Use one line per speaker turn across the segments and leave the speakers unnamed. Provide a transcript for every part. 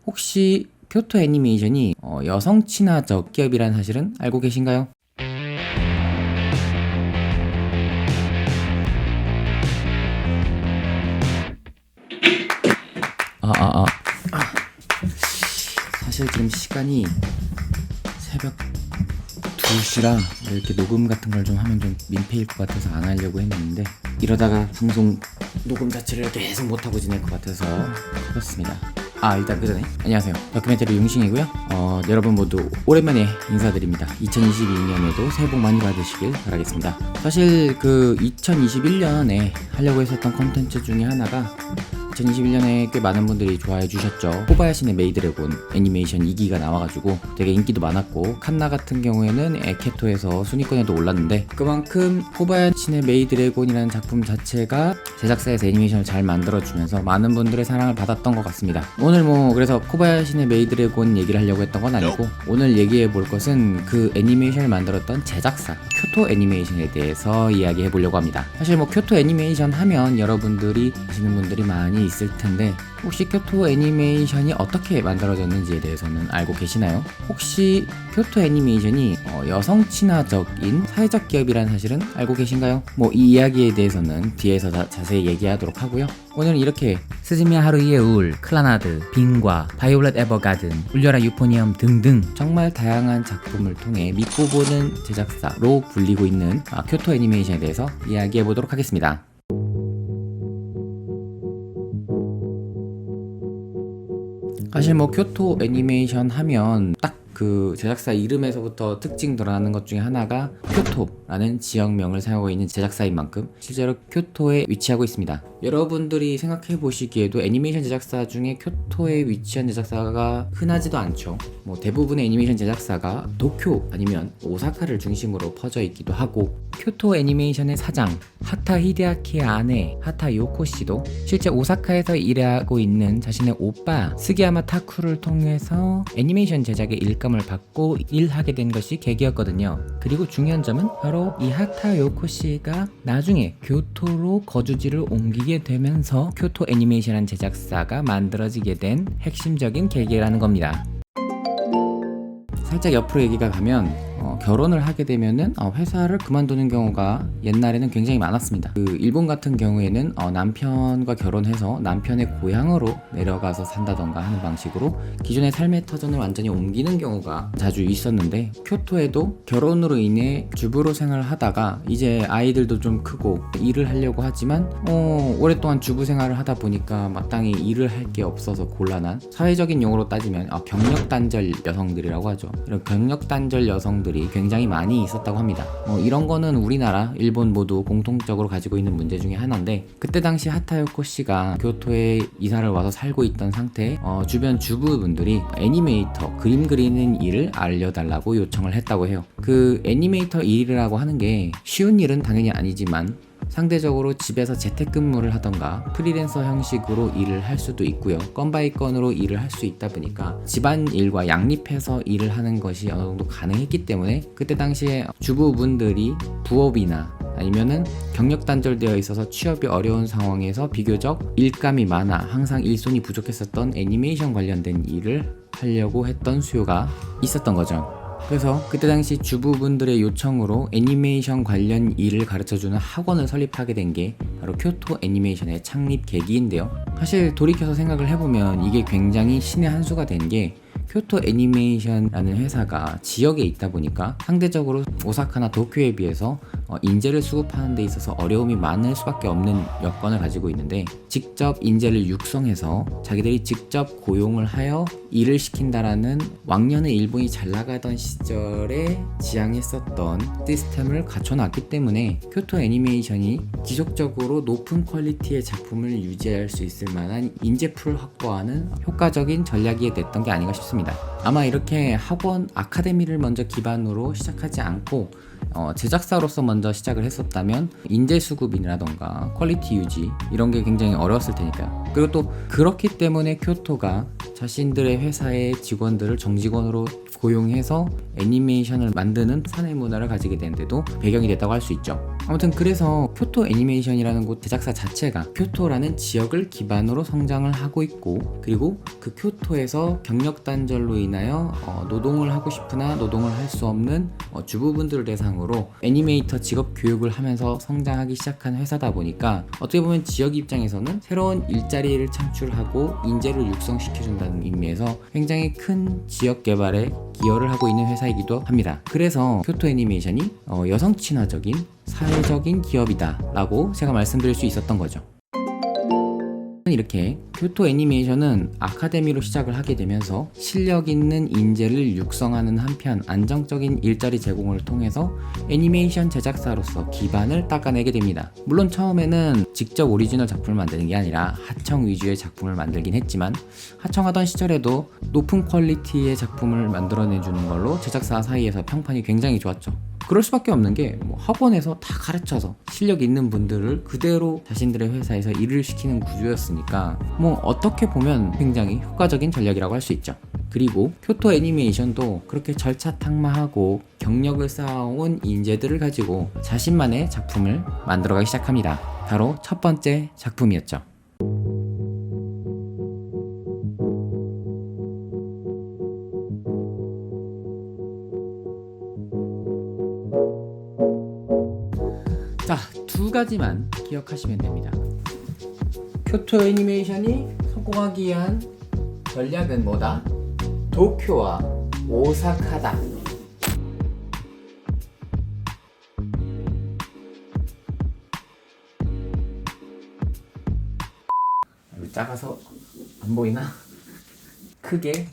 혹시 교토 애니메이션이 여성 친화적 기업이라는 사실은 알고 계신가요? 사실 지금 시간이 새벽 2시라 이렇게 녹음 같은 걸 좀 하면 좀 민폐일 것 같아서 안 하려고 했는데, 이러다가 방송 녹음 자체를 계속 못하고 지낼 것 같아서 그렇습니다. 일단 그 전에 안녕하세요, 다큐멘터리 용신이고요. 여러분 모두 오랜만에 인사드립니다. 2022년에도 새해 복 많이 받으시길 바라겠습니다. 사실 그 2021년에 하려고 했었던 컨텐츠 중에 하나가 2021년에 꽤 많은 분들이 좋아해 주셨죠. 코바야시네 메이드래곤 애니메이션 2기가 나와가지고 되게 인기도 많았고, 칸나 같은 경우에는 에케토에서 순위권에도 올랐는데, 그만큼 코바야시네 메이드래곤이라는 작품 자체가 제작사에서 애니메이션을 잘 만들어주면서 많은 분들의 사랑을 받았던 것 같습니다. 오늘 그래서 코바야시네 메이드래곤 얘기를 하려고 했던 건 아니고, 오늘 얘기해 볼 것은 그 애니메이션을 만들었던 제작사 교토 애니메이션에 대해서 이야기해 보려고 합니다. 사실 교토 애니메이션 하면 여러분들이 아시는 분들이 많이 있을 텐데, 혹시 교토 애니메이션이 어떻게 만들어졌는지에 대해서는 알고 계시나요? 혹시 교토 애니메이션이 여성 친화적인 사회적 기업이라는 사실은 알고 계신가요? 이 이야기에 대해서는 뒤에서 자세히 얘기하도록 하고요. 오늘은 이렇게 스즈미야 하루이의 울, 클라나드, 빙과, 바이올렛 에버가든, 울려라 유포니엄 등등 정말 다양한 작품을 통해 믿고 보는 제작사로 불리고 있는 교토 애니메이션에 대해서 이야기해 보도록 하겠습니다. 사실 교토 애니메이션 하면 딱 그 제작사 이름에서부터 특징 드러나는 것 중에 하나가 교토라는 지역명을 사용하고 있는 제작사인 만큼 실제로 교토에 위치하고 있습니다. 여러분들이 생각해 보시기에도 애니메이션 제작사 중에 교토에 위치한 제작사가 흔하지도 않죠. 대부분의 애니메이션 제작사가 도쿄 아니면 오사카를 중심으로 퍼져 있기도 하고, 교토 애니메이션의 사장 하타 히데아키의 아내 하타 요코 씨도 실제 오사카에서 일하고 있는 자신의 오빠 스기야마 타쿠를 통해서 애니메이션 제작의 일감을 받고 일하게 된 것이 계기였거든요. 그리고 중요한 점은 바로 이 하타 요코 씨가 나중에 교토로 거주지를 옮기게 되면서 교토 애니메이션이라는 제작사가 만들어지게 된 핵심적인 계기라는 겁니다. 살짝 옆으로 얘기가 가면 결혼을 하게 되면은 회사를 그만두는 경우가 옛날에는 굉장히 많았습니다. 일본 같은 경우에는 남편과 결혼해서 남편의 고향으로 내려가서 산다던가 하는 방식으로 기존의 삶의 터전을 완전히 옮기는 경우가 자주 있었는데, 교토에도 결혼으로 인해 주부로 생활을 하다가 이제 아이들도 좀 크고 일을 하려고 하지만 오랫동안 주부 생활을 하다 보니까 마땅히 일을 할 게 없어서 곤란한, 사회적인 용어로 따지면 경력단절 여성들이라고 하죠. 이런 경력단절 여성들이 굉장히 많이 있었다고 합니다. 이런 거는 우리나라, 일본 모두 공통적으로 가지고 있는 문제 중에 하나인데, 그때 당시 하타요코 씨가 교토에 이사를 와서 살고 있던 상태에 주변 주부분들이 애니메이터, 그림 그리는 일을 알려달라고 요청을 했다고 해요. 그 애니메이터 일이라고 하는 게 쉬운 일은 당연히 아니지만 상대적으로 집에서 재택근무를 하던가 프리랜서 형식으로 일을 할 수도 있고요. 건바이 건으로 일을 할 수 있다 보니까 집안일과 양립해서 일을 하는 것이 어느 정도 가능했기 때문에 그때 당시에 주부분들이 부업이나 아니면은 경력 단절되어 있어서 취업이 어려운 상황에서 비교적 일감이 많아 항상 일손이 부족했었던 애니메이션 관련된 일을 하려고 했던 수요가 있었던 거죠. 그래서 그때 당시 주부분들의 요청으로 애니메이션 관련 일을 가르쳐주는 학원을 설립하게 된 게 바로 교토 애니메이션의 창립 계기인데요. 사실 돌이켜서 생각을 해보면 이게 굉장히 신의 한 수가 된 게, 교토 애니메이션이라는 회사가 지역에 있다 보니까 상대적으로 오사카나 도쿄에 비해서 인재를 수급하는 데 있어서 어려움이 많을 수밖에 없는 여건을 가지고 있는데, 직접 인재를 육성해서 자기들이 직접 고용을 하여 일을 시킨다라는 왕년에 일본이 잘 나가던 시절에 지향했었던 시스템을 갖춰놨기 때문에 교토 애니메이션이 지속적으로 높은 퀄리티의 작품을 유지할 수 있을 만한 인재풀을 확보하는 효과적인 전략이 됐던 게 아닌가 싶습니다. 아마 이렇게 학원, 아카데미를 먼저 기반으로 시작하지 않고 제작사로서 먼저 시작을 했었다면 인재 수급이라던가 퀄리티 유지 이런 게 굉장히 어려웠을 테니까요. 그리고 또 그렇기 때문에 교토가 자신들의 회사의 직원들을 정직원으로 고용해서 애니메이션을 만드는 사내 문화를 가지게 되는데도 배경이 됐다고 할 수 있죠. 아무튼 그래서 교토 애니메이션이라는 곳 제작사 자체가 교토라는 지역을 기반으로 성장을 하고 있고, 그리고 그 교토에서 경력 단절로 인하여 노동을 하고 싶으나 노동을 할 수 없는 주부분들을 대상으로 애니메이터 직업 교육을 하면서 성장하기 시작한 회사다 보니까 어떻게 보면 지역 입장에서는 새로운 일자리를 창출하고 인재를 육성시켜준다는 의미에서 굉장히 큰 지역 개발에 기여를 하고 있는 회사이기도 합니다. 그래서 교토 애니메이션이 여성 친화적인 사회적인 기업이다 라고 제가 말씀드릴 수 있었던 거죠. 이렇게 교토 애니메이션은 아카데미로 시작을 하게 되면서 실력 있는 인재를 육성하는 한편 안정적인 일자리 제공을 통해서 애니메이션 제작사로서 기반을 닦아내게 됩니다. 물론 처음에는 직접 오리지널 작품을 만드는 게 아니라 하청 위주의 작품을 만들긴 했지만, 하청하던 시절에도 높은 퀄리티의 작품을 만들어내주는 걸로 제작사 사이에서 평판이 굉장히 좋았죠. 그럴 수밖에 없는 게 학원에서 다 가르쳐서 실력 있는 분들을 그대로 자신들의 회사에서 일을 시키는 구조였으니까 어떻게 보면 굉장히 효과적인 전략이라고 할 수 있죠. 그리고 교토 애니메이션도 그렇게 절차탕마하고 경력을 쌓아온 인재들을 가지고 자신만의 작품을 만들어가기 시작합니다. 바로 첫 번째 작품이었죠. 자, 두 가지만 기억하시면 됩니다. 교토 애니메이션이 성공하기 위한 전략은 뭐다? 도쿄와 오사카다. 작아서 안 보이나? 크게.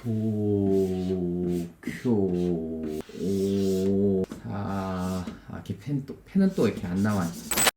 도쿄 오사. 이렇게 펜은 또 이렇게 안 나와 있어.